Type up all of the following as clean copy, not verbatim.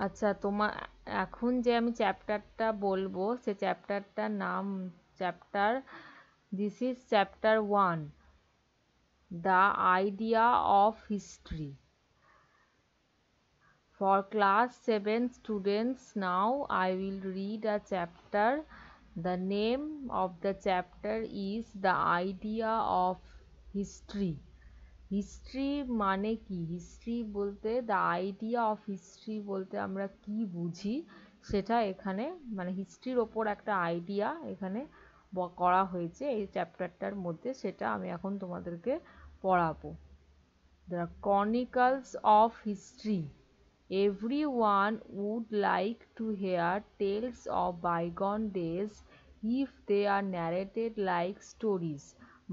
আচ্ছা, তোমার এখন যে আমি চ্যাপ্টারটা বলবো সে চ্যাপ্টারটার নাম, chapter, this is chapter 1, the idea of history, for class 7 students. Now I will read a chapter. The name of the chapter is the idea of history. History মানে কি? হিস্ট্রি বলতে, দ্য আইডিয়া অফ হিস্ট্রি বলতে আমরা কি বুঝি সেটা এখানে, মানে হিস্ট্রির ওপর একটা আইডিয়া এখানে করা হয়েছে এই চ্যাপ্টারটার মধ্যে, সেটা আমি এখন তোমাদেরকে পড়াবো। The chronicles of history. Everyone would like to hear tales of bygone days if they are narrated like stories.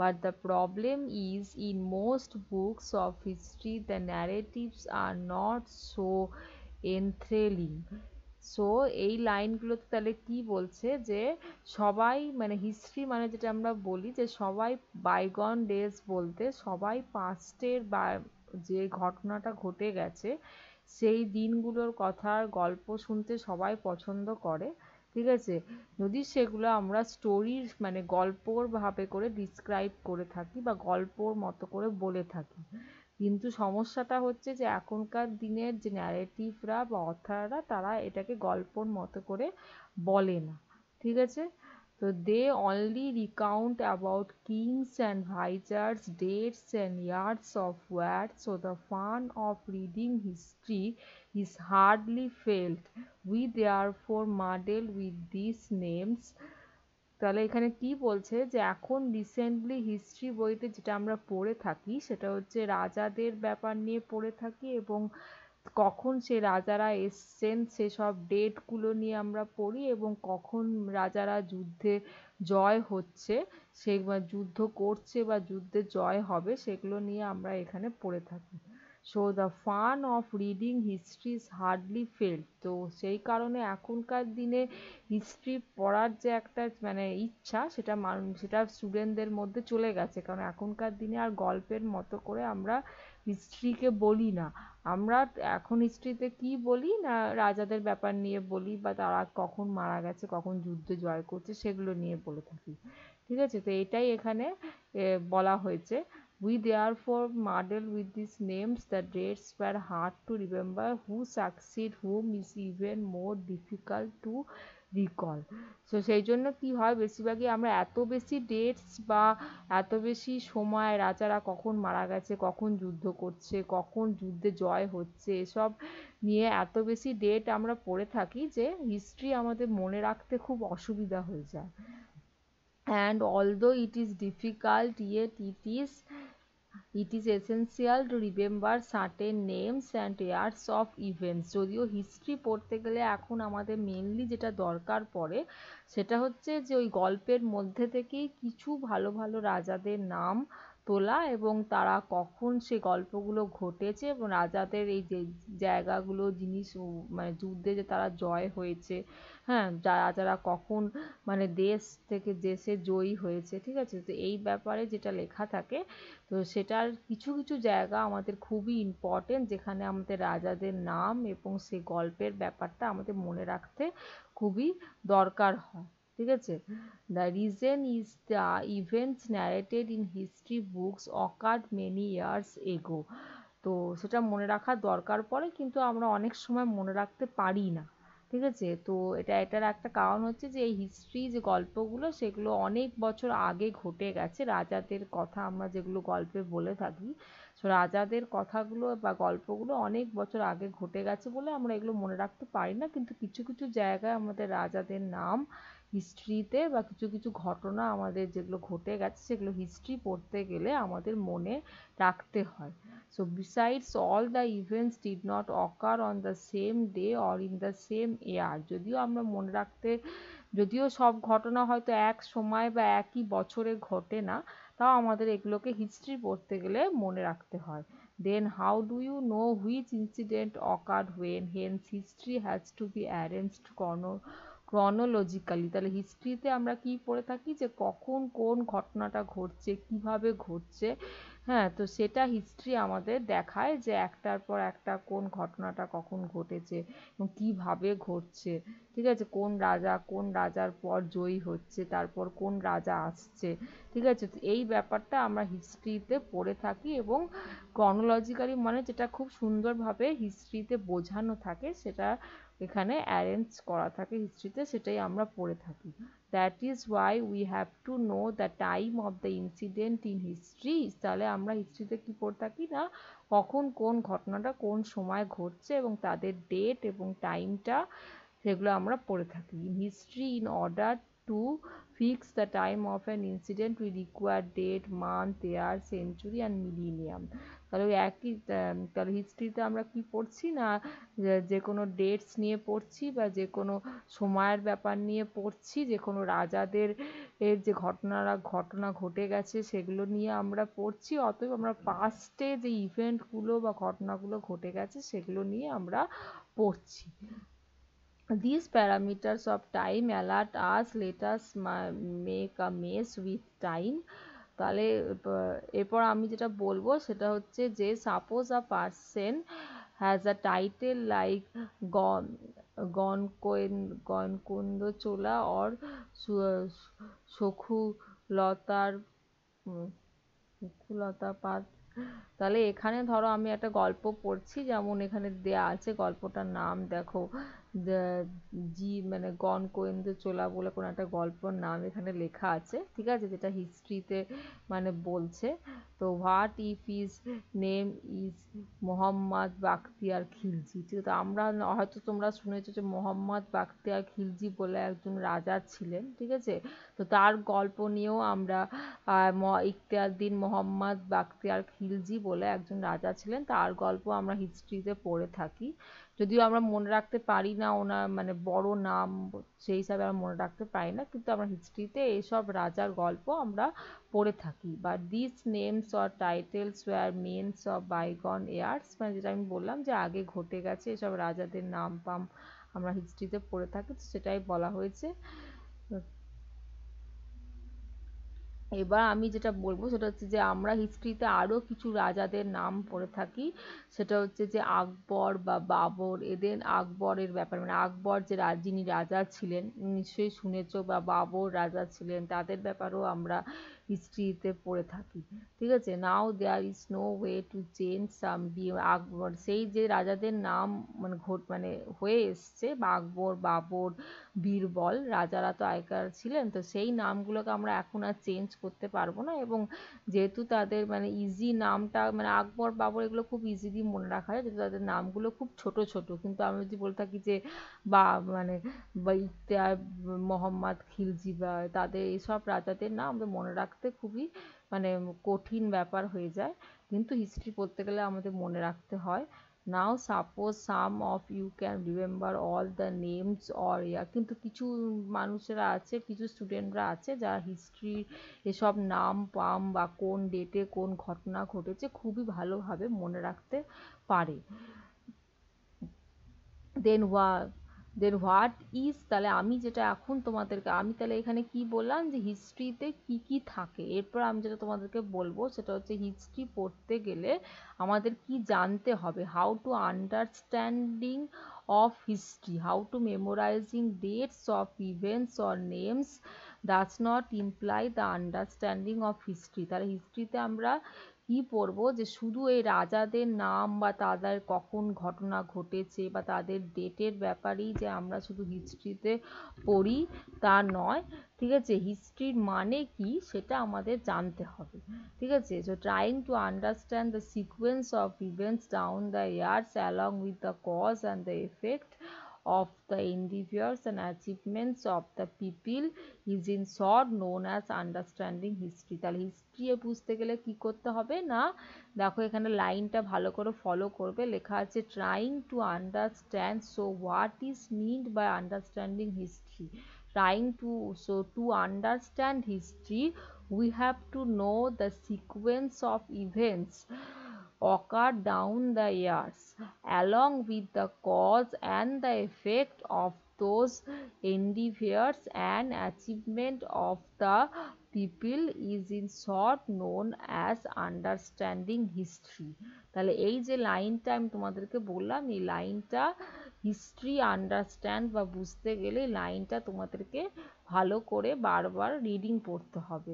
But the problem is, in most books of history, the narratives are not so enthralling. So এই লাইনগুলোতে তাহলে কি বলছে যে সবাই, মানে history মানে যেটা আমরা বলি যে সবাই, বাইগন ডেজ বলতে সবাই পাস্টের বা যে ঘটনাটা ঘটে গেছে সেই দিনগুলোর কথার গল্প শুনতে সবাই পছন্দ করে, ঠিক আছে, যদি সেগুলো আমরা স্টোরির মানে গল্পর ভাবে করে ডিসক্রাইব করে থাকি বা গল্পর মতো করে বলে থাকি। কিন্তু সমস্যাটা হচ্ছে যে এখনকার দিনের যে ন্যারেটিভরা বা অথাররা তারা এটাকে গল্পর মতো করে বলে না, ঠিক আছে। তো they only recount about kings and ভাইচার্স, dates and years of war, so the fun of reading history is hardly felt. We therefore muddle with these names. তাহলে এখানে কি বলছে যে এখন রিসেন্টলি হিস্ট্রি বইতে যেটা আমরা পড়ে থাকি সেটা হচ্ছে রাজাদের ব্যাপার নিয়ে পড়ে থাকি, এবং কখন সে রাজারা এসছেন সেসব ডেটগুলো নিয়ে আমরা পড়ি, এবং কখন রাজারা যুদ্ধে জয় হচ্ছে, সে যুদ্ধ করছে বা যুদ্ধে জয় হবে সেগুলো নিয়ে আমরা এখানে পড়ে থাকি। So the fun of reading history is hardly felt. তো সেই কারণে এখনকার দিনে হিস্ট্রি পড়ার যে একটা মানে ইচ্ছা সেটা স্টুডেন্টদের মধ্যে চলে গেছে, কারণ এখনকার দিনে আর গল্পের মতো করে আমরা হিস্ট্রিকে বলি না। আমরা এখন হিস্ট্রিতে কি বলি না, রাজাদের ব্যাপার নিয়ে বলি বা তারা কখন মারা গেছে কখন যুদ্ধে জয় করছে সেগুলো নিয়ে বলে থাকি, ঠিক আছে। তো এটাই এখানে বলা হয়েছে। We therefore muddle with these names. The dates were hard to remember. Who succeed whom is even more difficult to recall. So সেই জন্য কি হয়, বেশিরভাগই আমরা এত বেশি ডেটস বা এত বেশি সময় রাজারা কখন মারা গেছে কখন যুদ্ধ করছে কখন যুদ্ধে জয় হচ্ছে এসব নিয়ে এত বেশি ডেট আমরা পড়ে থাকি যে হিস্ট্রি আমাদের মনে রাখতে খুব অসুবিধা হয়ে যায়। And although it is difficult, yet it is essential to remember certain names and years of events. যদিও হিস্ট্রি পড়তে গেলে এখন আমাদের মেনলি যেটা দরকার পড়ে সেটা হচ্ছে যে ওই গল্পের মধ্যে থেকেই কিছু ভালো ভালো রাজাদের নাম তোলা, এবং তারা কখন সে গল্পগুলো ঘটেছে এবং রাজাদের এই যে জায়গাগুলো জিনিস মানে যুদ্ধে যে তারা জয় হয়েছে, হ্যাঁ, যারা কখন মানে দেশ থেকে দেশে জয়ী হয়েছে, ঠিক আছে। তো এই ব্যাপারে যেটা লেখা থাকে, তো সেটার কিছু কিছু জায়গা আমাদের খুবই ইম্পর্টেন্ট যেখানে আমাদের রাজাদের নাম এবং সেই গল্পের ব্যাপারটা আমাদের মনে রাখতে খুবই দরকার হয়, ঠিক আছে। The reason is the events narrated in history books occurred many years ago. তো সেটা মনে রাখার দরকার পড়ে কিন্তু আমরা অনেক সময় মনে রাখতে পারি না, ঠিক আছে। তো এটার একটা কারণ হচ্ছে যে এই হিস্ট্রি যে গল্পগুলো সেগুলো অনেক বছর আগে ঘটে গেছে, রাজাদের কথা আমরা যেগুলো গল্পে বলে থাকি, তো রাজাদের কথাগুলো বা গল্পগুলো অনেক বছর আগে ঘটে গেছে বলে আমরা এগুলো মনে রাখতে পারি না, কিন্তু কিছু কিছু জায়গায় আমাদের রাজাদের নাম হিস্ট্রিতে বা কিছু কিছু ঘটনা আমাদের যেগুলো ঘটে গেছে সেগুলো হিস্ট্রি পড়তে গেলে আমাদের মনে রাখতে হয়। So besides, all the events did not occur on the same day or in the same year. যদিও আমরা মনে রাখতে, যদিও সব ঘটনা হয়তো এক সময় বা একই বছরে ঘটে না, তাও আমাদের এগুলোকে হিস্ট্রি পড়তে গেলে মনে রাখতে হয়। Then how do you know which incident occurred when? Hence history has to be arranged chronologically. তাহলে হিস্ট্রিতে আমরা কি পড়ে থাকি যে কখন কোন ঘটনাটা ঘটছে কিভাবে ঘটছে হ্যাঁ, তো সেটা হিস্ট্রি আমাদের দেখায় যে একটার পর একটা কোন ঘটনাটা কখন ঘটেছে এবং কীভাবে ঘটছে, ঠিক আছে, কোন রাজার পর জয়ী হচ্ছে, তারপর কোন রাজা আসছে, ঠিক আছে। তো এই ব্যাপারটা আমরা হিস্ট্রিতে পড়ে থাকি এবং ক্রনোলজিক্যালি মানে যেটা খুব সুন্দরভাবে হিস্ট্রিতে বোঝানো থাকে সেটা এখানে অ্যারেঞ্জ করা থাকে হিস্ট্রিতে, সেটাই আমরা পড়ে থাকি। That is why we have to know the time of the incident in history. তাহলে আমরা হিস্ট্রিতে কী পড়ে থাকি না, কখন কোন ঘটনাটা কোন সময় ঘটছে এবং তাদের ডেট এবং টাইমটা সেগুলো আমরা পড়ে থাকি। In history, in order to fix the time of an incident we require date, month, year, century and millennium. তাহলে ওই একই, তাহলে হিস্ট্রিতে আমরা কি পড়ছি না, যে কোনো ডেটস নিয়ে পড়ছি বা যে কোনো সময়ের ব্যাপার নিয়ে পড়ছি, যে কোনো রাজাদের যে ঘটনা ঘটে গেছে সেগুলো নিয়ে আমরা পড়ছি। অতএব আমরা পাস্টে যে ইভেন্টগুলো বা ঘটনাগুলো ঘটে গেছে সেগুলো নিয়ে আমরা পড়ছি। These parameters of time alert us, let us make a mess with time. তাহলে এরপর আমি যেটা বলবো সেটা হচ্ছে যে suppose a person has a title like গন গনকুন্দ চোলা অর সখুলতার সখুলতা পাত। তাহলে এখানে ধরো আমি একটা গল্প পড়ছি, যেমন এখানে দেয়া আছে গল্পটার নাম দেখো, মানে গনকোয়েন্দ্র চোলা বলে কোনো একটা গল্পর নাম এখানে লেখা আছে, ঠিক আছে, যেটা হিস্ট্রিতে মানে বলছে। তো what if his name is Mohammad Bakhtiyar Khilji. ঠিক আছে, আমরা হয়তো তোমরা শুনেছো যে মোহাম্মদ বাখতিয়ার খিলজি বলে একজন রাজা ছিলেন, ঠিক আছে। তো তার গল্প নিয়েও আমরা ইখতিয়ারউদ্দিন মোহাম্মদ বাখতিয়ার খিলজি বলে একজন রাজা ছিলেন, তার গল্প আমরা হিস্ট্রিতে পড়ে থাকি। যদিও আমরা মনে রাখতে পারি না ওনার মানে বড় নাম, সেই হিসাবে আমরা মনে রাখতে পারি না, কিন্তু আমরা হিস্ট্রিতে এইসব রাজার গল্প আমরা পড়ে থাকি। But this names or titles were means of bygone years, মানে যেটা আমি বললাম যে আগে ঘটে গেছে এসব রাজাদের নাম পাম আমরা হিস্ট্রিতে পড়ে থাকি, সেটাই বলা হয়েছে। এবার আমি যেটা বলবো সেটা হচ্ছে যে আমরা হিস্ট্রিতে আরও কিছু রাজাদের নাম পড়ে থাকি, সেটা হচ্ছে যে আকবর বা বাবর। এদের আকবরের ব্যাপার মানে আকবর যে যিনি রাজা ছিলেন নিশ্চয়ই শুনেছো, বা বাবর রাজা ছিলেন তাদের ব্যাপারেও আমরা হিস্ট্রিতে পড়ে থাকি, ঠিক আছে। Now there is no way to change some Akbar, সেই যে রাজাদের নাম মানে হয়ে এসছে বা আকবর, বাবর, বীরবল রাজারা তো আগেকার ছিলেন, তো সেই নামগুলোকে আমরা এখন আর চেঞ্জ করতে পারবো না। এবং যেহেতু তাদের মানে ইজি নামটা মানে আকবর, বাবর এগুলো খুব ইজিলি মনে রাখা যায় যেহেতু তাদের নামগুলো খুব ছোট ছোট, কিন্তু আমি যদি বলে থাকি যে বা মানে বা ইখতিয়ার মোহাম্মদ খিলজি বা তাদের এইসব রাজাদের নাম আমাদের মনে রাখতে খুবই মানে কঠিন ব্যাপার হয়ে যায়, কিন্তু হিস্ট্রি পড়তে গেলে আমাদের মনে রাখতে হয়। Now suppose some of you can remember all the names or year, কিন্তু কিছু মানুষেরা আছে, কিছু স্টুডেন্টরা আছে যারা হিস্ট্রি এসব নাম পাম বা কোন ডেটে কোন ঘটনা ঘটেছে খুবই ভালোভাবে মনে রাখতে পারে। দেন হোয়াট ইজ, তাহলে আমি যেটা এখন তোমাদেরকে আমি তাহলে এখানে কি বললাম যে হিস্ট্রিতে কি কি থাকে, এরপর আমি যেটা তোমাদেরকে বলবো সেটা হচ্ছে হিস্ট্রি পড়তে গেলে আমাদের কি জানতে হবে, how to understanding of history, how to memorising dates of events or names does not imply the understanding of history. তাহলে হিস্ট্রিতে আমরা কি পড়বো যে শুধু এই রাজাদের নাম বা তাদের কখন ঘটনা ঘটেছে বা তাদের ডেটের ব্যাপারেই যে আমরা শুধু হিস্ট্রিতে পড়ি তা নয়, ঠিক আছে। হিস্ট্রির মানে কি সেটা আমাদের জানতে হবে, ঠিক আছে। So trying to understand the sequence of events down the years along with the cause and the effect of the endeavors and achievements of the people is in short known as understanding history। তাহলে history বুঝতে গেলে কি করতে হবে না, দেখো এখানে লাইনটা ভালো করে ফলো করবে, লেখা আছে trying to understand. So what is meant by understanding history, trying to so to understand history we have to know the sequence of events occur down the years along with the cause and the effect of those endeavors and achievement of the people is in short known as understanding history. তাহলে এই যে লাইনটা আমি তোমাদেরকে বললাম, এই লাইনটা history understand বা বুঝতে গেলে লাইনটা তোমাদেরকে ভালো করে বারবার রিডিং পড়তে হবে।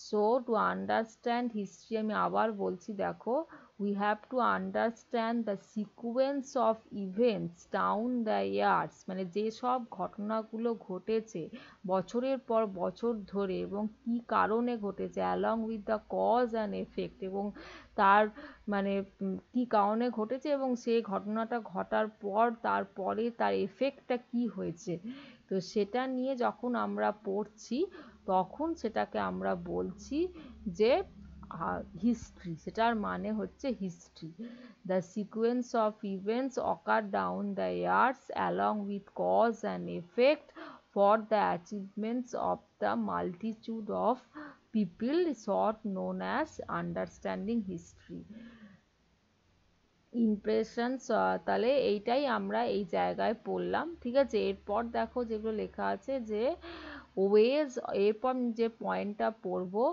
সো টু আন্ডারস্ট্যান্ড হিস্ট্রি, আমি আবার বলছি দেখো, we have to understand the sequence of events down the years, মানে যে সব ঘটনাগুলো ঘটেছে বছরের পর বছর ধরে এবং কি কারণে ঘটেছে, along with the cause and effect, এবং তার মানে কি কারণে ঘটেছে এবং সেই ঘটনাটা ঘটার পর তারপরে তার এফেক্টটা কি হয়েছে, তো সেটা নিয়ে যখন আমরা পড়ছি তখন সেটাকে আমরা বলছি যে হিস্ট্রি। সেটার মানে হচ্ছে history. The sequence of events occur down the years along with cause and effect for the achievements of the multitude of people short known as understanding history. Impressions, তাহলে এইটাই আমরা এই জায়গায় পড়লাম, ঠিক আছে। এরপর দেখো যেগুলো লেখা আছে যে ওয়েজ, এরপর যে পয়েন্টটা পড়বো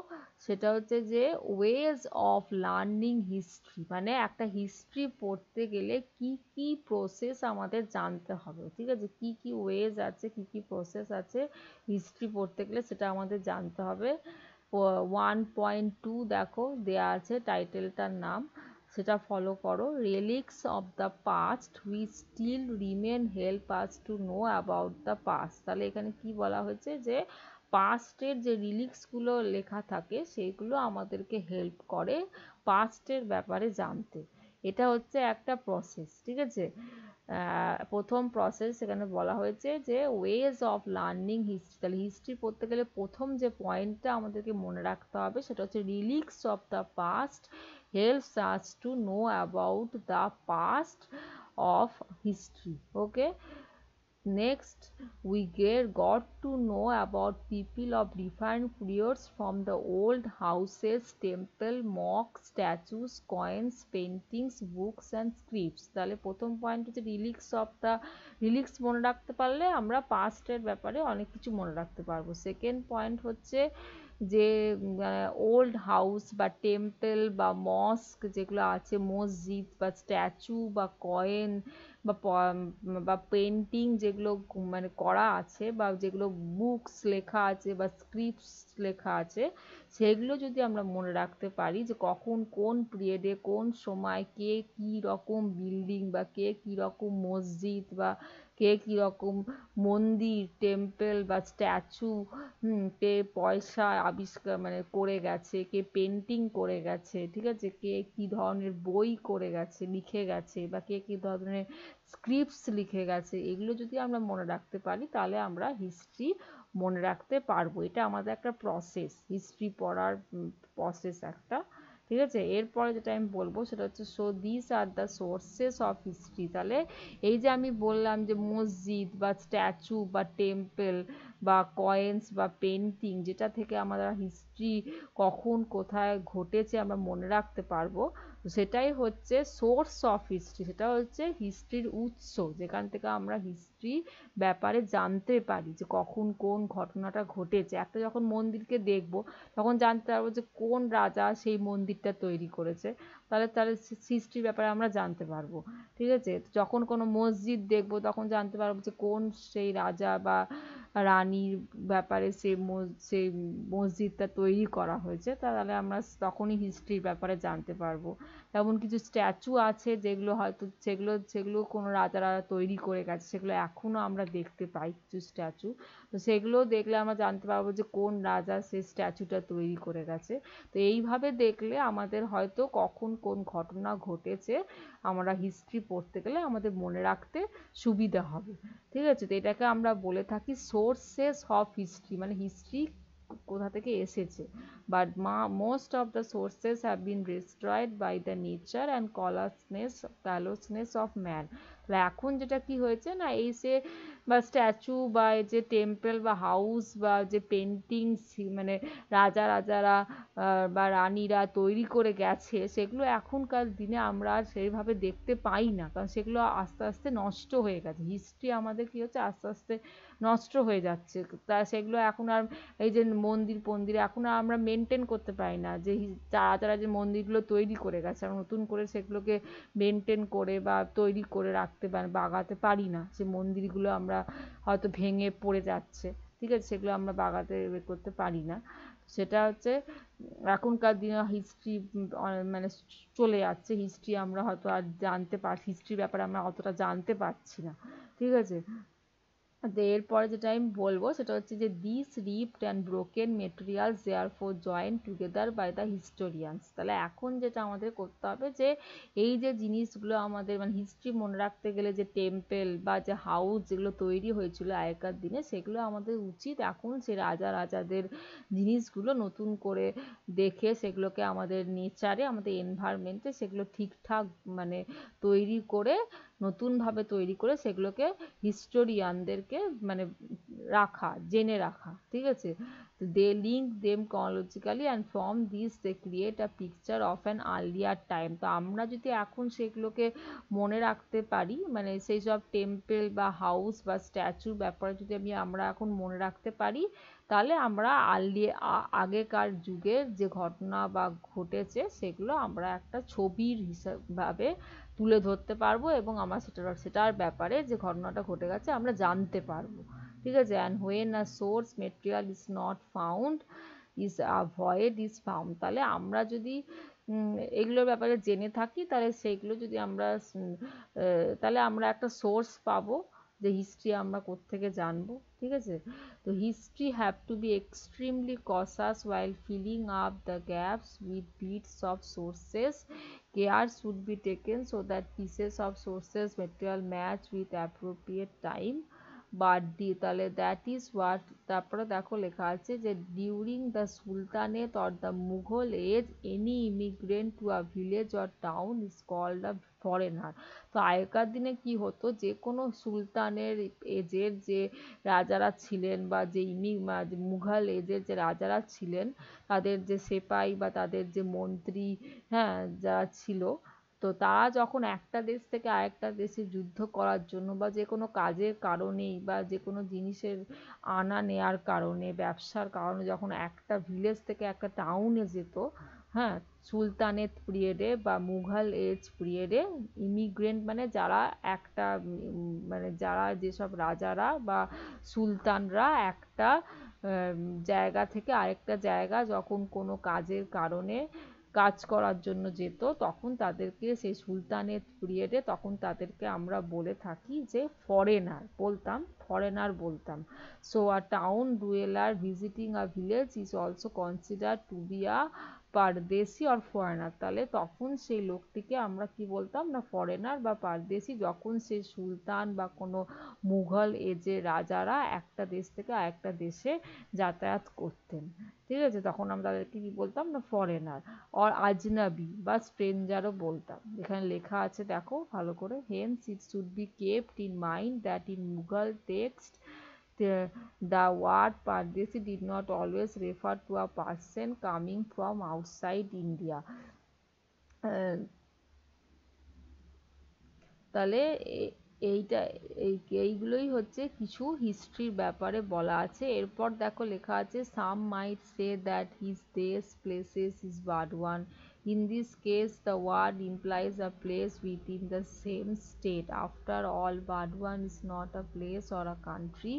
সেটা হচ্ছে যে ওয়েজ অফ লার্নিং হিস্ট্রি, মানে একটা হিস্ট্রি পড়তে গেলে কি কি প্রসেস আমাদের জানতে হবে, ঠিক আছে। কি কি ওয়েজ আছে, কি কি প্রসেস আছে হিস্ট্রি পড়তে গেলে সেটা আমাদের জানতে হবে। 1.2 দেখো দেয়া আছে, টাইটেলটার নাম, সেটা ফলো করো। Relics of the past which still remain help us to know about the past. তাহলে এখানে কি বলা হয়েছে যে পাস্টের যে রিলিক্সগুলো লেখা থাকে সেইগুলো আমাদেরকে হেল্প করে পাস্টের ব্যাপারে জানতে। এটা হচ্ছে একটা প্রসেস, ঠিক আছে। প্রথম প্রসেস এখানে বলা হয়েছে যে ওয়েজ অফ লার্নিং হিস্ট্রি। তাহলে হিস্ট্রি পড়তে গেলে প্রথম যে পয়েন্টটা আমাদেরকে মনে রাখতে হবে সেটা হচ্ছে relics of the past helps us to know about the past of history. Okay, next we got to know about people of different periods from the old houses, temple, mock statues, coins, paintings, books and scripts. তাহলে প্রথম point হচ্ছে relics of the, relics মনে রাখতে পারলে আমরা পাস্টের ব্যাপারে অনেক কিছু মনে রাখতে পারবো। সেকেন্ড পয়েন্ট হচ্ছে যে ওল্ড হাউস বা টেম্পল বা মস্ক যেগুলো আছে, মসজিদ বা স্ট্যাচু বা কয়েন বা পেন্টিং যেগুলো মানে করা আছে বা যেগুলো বুকস লেখা আছে বা স্ক্রিপ্টস লেখা আছে, সেগুলো যদি আমরা মনে রাখতে পারি যে কখন কোন পিরিয়ডে কোন সময় কে কী রকম বিল্ডিং বা কে কী রকম মসজিদ বা কে কী রকম মন্দির, টেম্পল বা স্ট্যাচু, কে পয়সা আবিষ্কার মানে করে গেছে, কে পেন্টিং করে গেছে, ঠিক আছে, কে কী ধরনের বই করে গেছে লিখে গেছে বা কে কী ধরনের স্ক্রিপ্টস লিখে গেছে, এগুলো যদি আমরা মনে রাখতে পারি তাহলে আমরা হিস্ট্রি মনে রাখতে পারবো। এটা আমাদের একটা প্রসেস, হিস্ট্রি পড়ার প্রসেস একটা, ঠিক আছে। এরপরে যেটা আমি বলবো সেটা হচ্ছে so this are the sources of history. তাহলে এই যে আমি বললাম যে মসজিদ বা স্ট্যাচু বা টেম্পল বা কয়েন্স বা পেন্টিং যেটা থেকে আমরা হিস্ট্রি কখন কোথায় ঘটেছে আমরা মনে রাখতে পারবো, সেটাই হচ্ছে সোর্স অফ হিস্ট্রি। সেটা হচ্ছে হিস্ট্রির উৎস, যেখান থেকে আমরা হিস্ট্রি ব্যাপারে জানতে পারি যে কখন কোন ঘটনাটা ঘটেছে। একটা যখন মন্দিরকে দেখব তখন জানতে পারবো যে কোন রাজা সেই মন্দিরটা তৈরি করেছে, তাহলে তাহলে হিস্ট্রির ব্যাপারে আমরা জানতে পারবো, ঠিক আছে। যখন কোনো মসজিদ দেখব তখন জানতে পারবো যে কোন সেই রাজা বা রানীর ব্যাপারে সেই মসজিদটা তৈরি করা হয়েছে, তাহলে আমরা তখনই হিস্ট্রির ব্যাপারে জানতে পারবো। তেমন কিছু স্ট্যাচু আছে যেগুলো হয়তো সেগুলো কোনো রাজারা তৈরি করে গেছে, সেগুলো এখনো আমরা দেখতে পাই কিছু স্ট্যাচু, তো সেগুলো দেখলে আমরা জানতে পারবো যে কোন রাজা সেই স্ট্যাচুটা তৈরি করে গেছে। তো এইভাবে দেখলে আমাদের হয়তো কখন কোন ঘটনা ঘটেছে আমরা হিস্ট্রি পড়তে গেলে আমাদের মনে রাখতে সুবিধা হবে, ঠিক আছে। তো এটাকে আমরা বলে থাকি সোর্সেস অফ হিস্ট্রি, মানে হিস্ট্রি কোথা থেকে এসেছে। But most of the sources have been destroyed by the nature and callousness of man. তো এখন যেটা কি হয়েছে না, এই সে বা স্ট্যাচু বা এই যে টেম্পল বা হাউস বা যে পেন্টিংস, মানে রাজারা বা রানীরা তৈরি করে গেছে, সেগুলো এখনকার দিনে আমরা আর সেইভাবে দেখতে পাই না, কারণ সেগুলো আস্তে আস্তে নষ্ট হয়ে গেছে। হিস্ট্রি আমাদের কি হচ্ছে, আস্তে আস্তে নষ্ট হয়ে যাচ্ছে। তা সেগুলো এখন আর এই যে মন্দির ফন্দির এখন আর আমরা মেনটেন করতে পারি না, যে যারা যে মন্দিরগুলো তৈরি করে গেছে, আমরা নতুন করে সেগুলোকে মেনটেন করে বা তৈরি করে রাখতে বাগাতে পারি না। সে মন্দিরগুলো আমরা হয়তো ভেঙে পড়ে যাচ্ছে, ঠিক আছে, সেগুলো আমরা বাগাতে করতে পারি না। সেটা হচ্ছে এখনকার দিনে হিস্ট্রি মানে চলে যাচ্ছে, হিস্ট্রি আমরা হয়তো আর হিস্ট্রির ব্যাপারে আমরা অতটা জানতে পারছি না, ঠিক আছে। এরপরে যেটা আমি বলবো সেটা হচ্ছে যে this ripped and broken materials therefore joint together by the historians. তাহলে এখন যেটা আমাদের করতে হবে, যে এই যে জিনিসগুলো আমাদের মানে হিস্ট্রি মনে রাখতে গেলে, যে টেম্পল বা যে হাউস যেগুলো তৈরি হয়েছিল আগেকার দিনে, সেগুলো আমাদের উচিত এখন সে রাজাদের জিনিসগুলো নতুন করে দেখে সেগুলোকে আমাদের নেচারে, আমাদের এনভায়রনমেন্টে সেগুলো ঠিকঠাক মানে তৈরি করে, নতুনভাবে তৈরি করে সেগুলোকে হিস্টোরিয়ানদেরকে মানে রাখা, জেনে রাখা, ঠিক আছে। They link them chronologically and from this they create a picture of an earlier time। তো আমরা যদি এখন সেগুলোকে মনে রাখতে পারি, মানে সেই সব টেম্পল বা হাউস বা স্ট্যাচুর ব্যাপারে যদি আমরা এখন মনে রাখতে পারি, তাহলে আমরা আগেকার যুগের যে ঘটনা বা ঘটেছে সেগুলো আমরা একটা ছবির ভাবে তুলে ধরতে পারবো, এবং আমরা সেটার ব্যাপারে যে ঘটনাটা ঘটে গেছে আমরা জানতে পারবো, ঠিক আছে। And when a source material is not found is a void is found. তাহলে আমরা যদি এগুলোর ব্যাপারে জেনে থাকি, তাহলে সেইগুলো যদি আমরা তাহলে আমরা একটা সোর্স পাবো, যে হিস্ট্রি আমরা কোত্থেকে জানবো, ঠিক আছে। তো history have to B extremely cautious while filling up the gaps with bits of sources. Care should be taken so that pieces of sources material match with appropriate time। বাদ দিয়ে তাহলে দ্যাট ইজ হোয়াট, তারপরে দেখো লেখা আছে যে during the sultanate or the Mughal age any immigrant to a village or town is called a foreigner. তো আগেকার দিনে কি হতো, যে কোনো সুলতানের এজের যে রাজারা ছিলেন বা যে মুঘল এজের যে রাজারা ছিলেন, তাদের যে সেপাই বা তাদের যে মন্ত্রী, হ্যাঁ, যারা ছিল, তো তারা যখন একটা দেশ থেকে আরেকটা দেশে যুদ্ধ করার জন্য বা যে কোনো কাজের কারণেই বা যে কোনো জিনিসের আনা নেয়ার কারণে, ব্যবসার কারণে যখন একটা ভিলেজ থেকে একটা টাউনে যেত, হ্যাঁ, সুলতানেট পিরিয়ডে বা মুঘল এজ পিরিয়ডে, ইমিগ্রেন্ট মানে যারা একটা মানে যারা যেসব রাজারা বা সুলতানরা একটা জায়গা থেকে আরেকটা জায়গা যখন কোনো কাজের কারণে কাজ করার জন্য যেত, তখন তাদেরকে সেই সুলতানেট পিরিয়ডে তখন তাদেরকে আমরা বলে থাকি যে ফরেনার বলতাম। So a town dweller visiting a village is also consider to be a pardesi or foreigner. তাহলে তখন সেই লোকটিকে আমরা কি বলতাম না, ফরেনার বা পারদেশি, যখন সেই সুলতান বা কোনো মুঘল এজে রাজারা একটা দেশ থেকে আরেকটা দেশে যাতায়াত করতেন, ঠিক আছে, তখন আমরা তাদেরকে কি বলতাম না, ফরেনার অর আজনাবি বা স্ট্রেঞ্জারও বলতাম। এখানে লেখা আছে দেখো ভালো করে, hence it should be kept in mind that in Mughal text the word Pardesi did not always refer to a person coming from outside India। তাহলে এইটা এইগুলোই হচ্ছে কিছু হিস্ট্রির ব্যাপারে বলা আছে। এরপর দেখো লেখা আছে some might say that his desh places is বারওয়ান। In this case, the word implies a place within the same state. After all, Burdwan is not a place or a country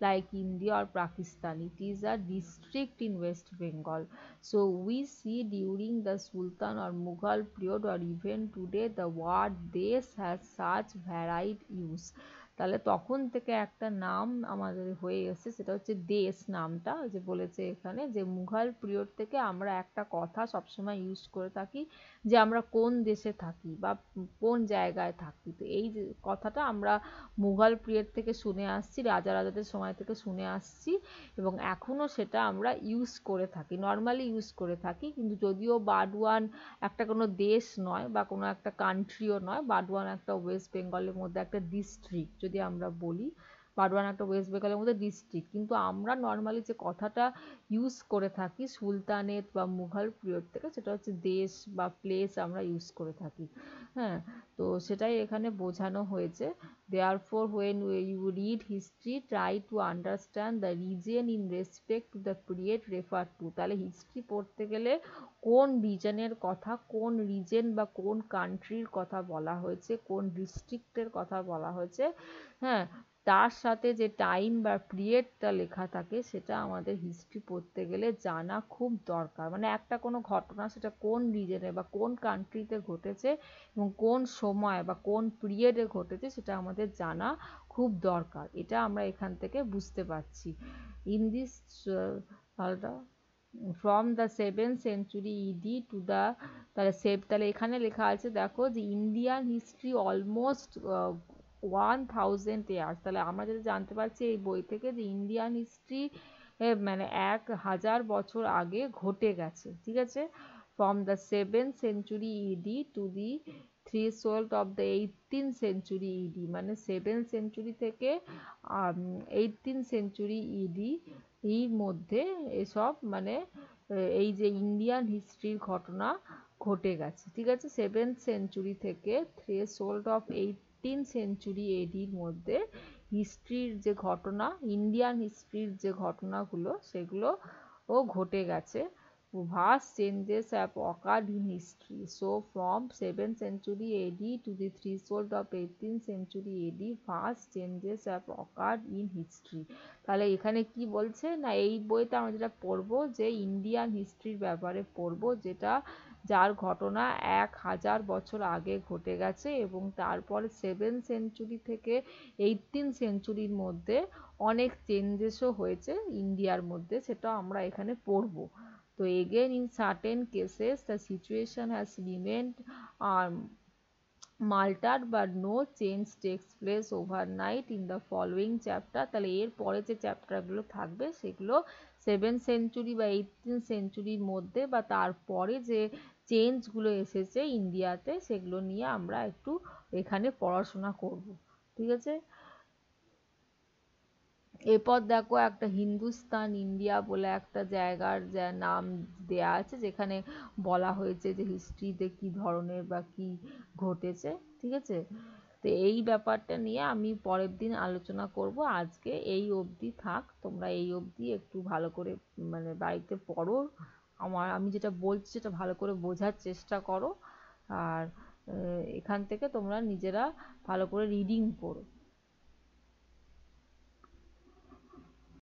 like India or Pakistan. It is a district in West Bengal. So we see during the Sultan or Mughal period or even today, the word Desh has such varied use. তাহলে তখন থেকে একটা নাম আমাদের হয়ে এসেছে, সেটা হচ্ছে দেশ নামটা। যে বলেছে এখানে যে মুঘল পিরিয়ড থেকে আমরা একটা কথা সবসময় ইউজ করে থাকি যে আমরা কোন দেশে থাকি বা কোন জায়গায় থাকি। তো এই যে কথাটা আমরা মুঘল পিরিয়ড থেকে শুনে আসছি, রাজা রাজাদের সময় থেকে শুনে আসছি, এবং এখনও সেটা আমরা ইউজ করে থাকি, নর্মালি ইউজ করে থাকি। কিন্তু যদিও বার্ডওয়ান একটা কোনো দেশ নয় বা কোনো একটা কান্ট্রিও নয়, বার্ডওয়ান একটা ওয়েস্ট বেঙ্গলের মধ্যে একটা ডিস্ট্রিক্ট যদি আমরা বলি, বার্ডওয়ান একটা ওয়েস্ট বেঙ্গলের মধ্যে ডিস্ট্রিক্ট, কিন্তু আমরা নর্মালি যে কথাটা ইউজ করে থাকি সুলতানেট বা মুঘল পিরিয়ড থেকে, সেটা হচ্ছে দেশ বা প্লেস আমরা ইউজ করে থাকি। হ্যাঁ, তো সেটাই এখানে বোঝানো হয়েছে। Therefore, when you read history, try to understand the region in respect to the period referred to. তাহলে হিস্ট্রি পড়তে গেলে কোন রিজনের কথা, কোন রিজন বা কোন কান্ট্রির কথা বলা হয়েছে, কোন ডিস্ট্রিক্টের কথা বলা হয়েছে, হ্যাঁ, তার সাথে যে টাইম বা পিরিয়ডটা লেখা থাকে সেটা আমাদের হিস্ট্রি পড়তে গেলে জানা খুব দরকার। মানে একটা কোনো ঘটনা সেটা কোন রিজনে বা কোন কান্ট্রিতে ঘটেছে এবং কোন সময় বা কোন পিরিয়ডে ঘটেছে সেটা আমাদের জানা খুব দরকার। এটা আমরা এখান থেকে বুঝতে পারছি। In this from the 7th century AD to the, তাহলে এখানে লেখা আছে দেখো যে ইন্ডিয়ান হিস্ট্রি অলমোস্ট 1000 ইয়ার্স। তাহলে আমরা যেটা জানতে পারছি এই বই থেকে যে ইন্ডিয়ান হিস্ট্রি মানে 1000 বছর আগে ঘটে গেছে, ঠিক আছে। From the 7th century AD to the threshold of the 18th century AD, মানে 7th century থেকে 18th century ইডি এর মধ্যে এসব মানে এই যে ইন্ডিয়ান হিস্ট্রির ঘটনা ঘটে গেছে, ঠিক আছে। 7th century থেকে threshold of 18th century এডির মধ্যে হিস্ট্রির যে ঘটনা, ইন্ডিয়ান হিস্ট্রির যে ঘটনাগুলো সেগুলো ও ঘটে গেছে। Vast changes have occurred in history. So from 7th century AD to the threshold of 18th century AD, vast changes have occurred in history. তাহলে এখানে কি বলছে না, এই বইতে আমরা যেটা পড়বো যে ইন্ডিয়ান হিস্ট্রির ব্যাপারে পড়বো, যেটা যার ঘটনা 1000 বছর আগে ঘটে গেছে এবং তারপরে 7th century থেকে 18th centuryর মধ্যে অনেক চেঞ্জেসও হয়েছে ইন্ডিয়ার মধ্যে, সেটা আমরা এখানে পড়বো। So again, in certain cases, the situation has remained altered, but no change takes place overnight in the following chapter. তাহলে এর পরে যে চ্যাপ্টারগুলো থাকবে সেগুলো 7th century বা 18th centuryর মধ্যে বা তারপরে যে চেঞ্জগুলো এসেছে ইন্ডিয়াতে সেগুলো নিয়ে আমরা একটু এখানে পড়াশোনা করব, ঠিক আছে। এরপর দেখো একটা হিন্দুস্তান ইন্ডিয়া বলে একটা জায়গার যা নাম দেয়া আছে, যেখানে বলা হয়েছে যে হিস্ট্রিতে কি ধরনের বা কি ঘটেছে, ঠিক আছে। তো এই ব্যাপারটা নিয়ে আমি পরের দিন আলোচনা করব। আজকে এই অবধি থাক, তোমরা এই অবধি একটু ভালো করে মানে বাড়িতে পড়ো, আমি যেটা বলছি সেটা ভালো করে বোঝার চেষ্টা করো, আর এখান থেকে তোমরা নিজেরা ভালো করে রিডিং পড়ো।